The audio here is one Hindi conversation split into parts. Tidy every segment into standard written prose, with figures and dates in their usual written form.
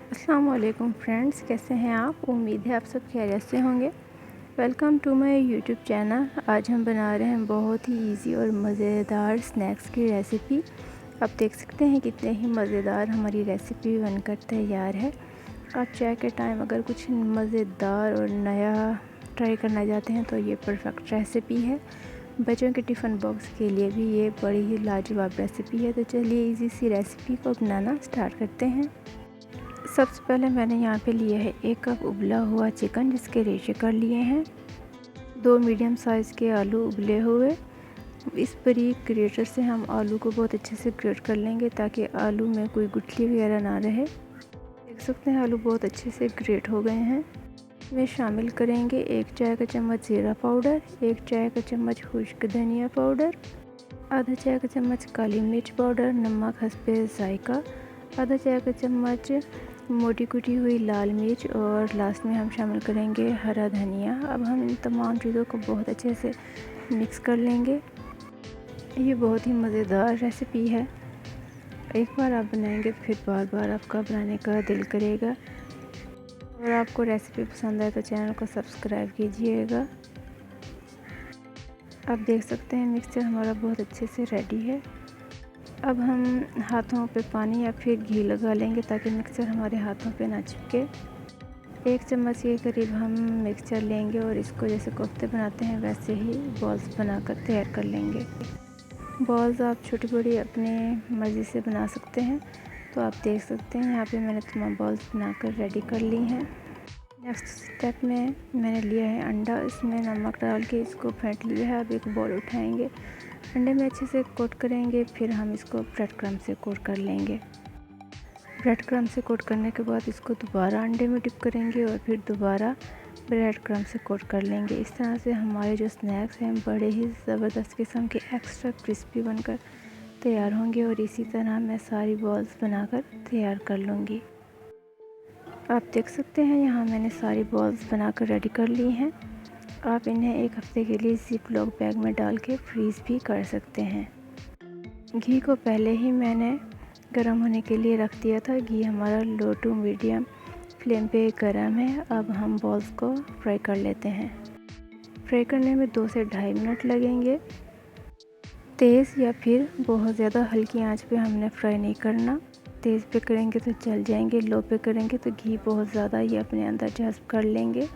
अस्सलाम वालेकुम फ्रेंड्स, कैसे हैं आप। उम्मीद है आप सब खैरियत से होंगे। Welcome to my YouTube channel. आज हम बना रहे हैं बहुत ही इजी और मज़ेदार स्नैक्स की रेसिपी। आप देख सकते हैं कितने ही मज़ेदार हमारी रेसिपी बनकर तैयार है। आप चाय के टाइम अगर कुछ मज़ेदार और नया ट्राई करना चाहते हैं तो ये परफेक्ट रेसिपी है। बच्चों के टिफ़िन बॉक्स के लिए भी ये बड़ी ही लाजवाब रेसिपी है। तो चलिए इजी सी रेसिपी को बनाना स्टार्ट करते हैं। सबसे पहले मैंने यहाँ पे लिया है 1 कप उबला हुआ चिकन, जिसके रेशे कर लिए हैं। 2 मीडियम साइज़ के आलू उबले हुए। इस बारीक ग्रेटर से हम आलू को बहुत अच्छे से ग्रेट कर लेंगे ताकि आलू में कोई गुठली वगैरह ना रहे। देख सकते हैं आलू बहुत अच्छे से ग्रेट हो गए हैं। इसमें शामिल करेंगे 1 चाय का चम्मच ज़ीरा पाउडर, 1 चाय का चम्मच खुश्क धनिया पाउडर, आधा चाय का चम्मच काली मिर्च पाउडर, नमक हस्बे ज़ायका, आधा चाय का चम्मच मोटी कुटी हुई लाल मिर्च और लास्ट में हम शामिल करेंगे हरा धनिया। अब हम इन तमाम चीज़ों को बहुत अच्छे से मिक्स कर लेंगे। ये बहुत ही मज़ेदार रेसिपी है। एक बार आप बनाएंगे तो फिर बार बार आपका बनाने का दिल करेगा। और आपको रेसिपी पसंद आए तो चैनल को सब्सक्राइब कीजिएगा। आप देख सकते हैं मिक्सचर हमारा बहुत अच्छे से रेडी है। अब हम हाथों पे पानी या फिर घी लगा लेंगे ताकि मिक्सचर हमारे हाथों पे ना चिपके। 1 चम्मच के करीब हम मिक्सचर लेंगे और इसको जैसे कोफ्ते बनाते हैं वैसे ही बॉल्स बनाकर तैयार कर लेंगे। बॉल्स आप छोटी बड़ी अपने मर्ज़ी से बना सकते हैं। तो आप देख सकते हैं यहाँ पे मैंने तमाम बॉल्स बनाकर रेडी कर ली हैं। नेक्स्ट स्टेप में मैंने लिया है अंडा। इसमें नमक डाल के इसको फेंट लिया है। अब एक बॉल उठाएंगे, अंडे में अच्छे से कोट करेंगे, फिर हम इसको ब्रेड क्रम्ब से कोट कर लेंगे। ब्रेड क्रम्ब से कोट करने के बाद इसको दोबारा अंडे में डिप करेंगे और फिर दोबारा ब्रेड क्रम्ब से कोट कर लेंगे। इस तरह से हमारे जो स्नैक्स हैं बड़े ही ज़बरदस्त किस्म के एक्स्ट्रा क्रिस्पी बनकर तैयार होंगे। और इसी तरह मैं सारी बॉल्स बनाकर तैयार कर लूँगी। आप देख सकते हैं यहाँ मैंने सारी बॉल्स बनाकर रेडी कर ली हैं। आप इन्हें 1 हफ्ते के लिए ज़िप लॉक बैग में डाल के फ्रीज़ भी कर सकते हैं। घी को पहले ही मैंने गर्म होने के लिए रख दिया था। घी हमारा लो टू मीडियम फ्लेम पे गर्म है। अब हम बॉल्स को फ्राई कर लेते हैं। फ्राई करने में 2 से ढाई मिनट लगेंगे। तेज़ या फिर बहुत ज़्यादा हल्की आंच पे हमने फ्राई नहीं करना। तेज़ पे करेंगे तो जल जाएंगे, लो पे करेंगे तो घी बहुत ज़्यादा ये अपने अंदर जज़्ब कर लेंगे।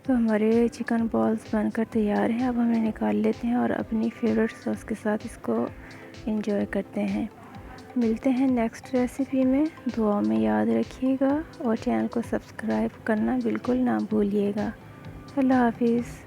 तो हमारे चिकन बॉल्स बनकर तैयार हैं। अब हमें निकाल लेते हैं और अपनी फेवरेट सॉस के साथ इसको एंजॉय करते हैं। मिलते हैं नेक्स्ट रेसिपी में। दुआ में याद रखिएगा और चैनल को सब्सक्राइब करना बिल्कुल ना भूलिएगा। अल्लाह हाफिज़।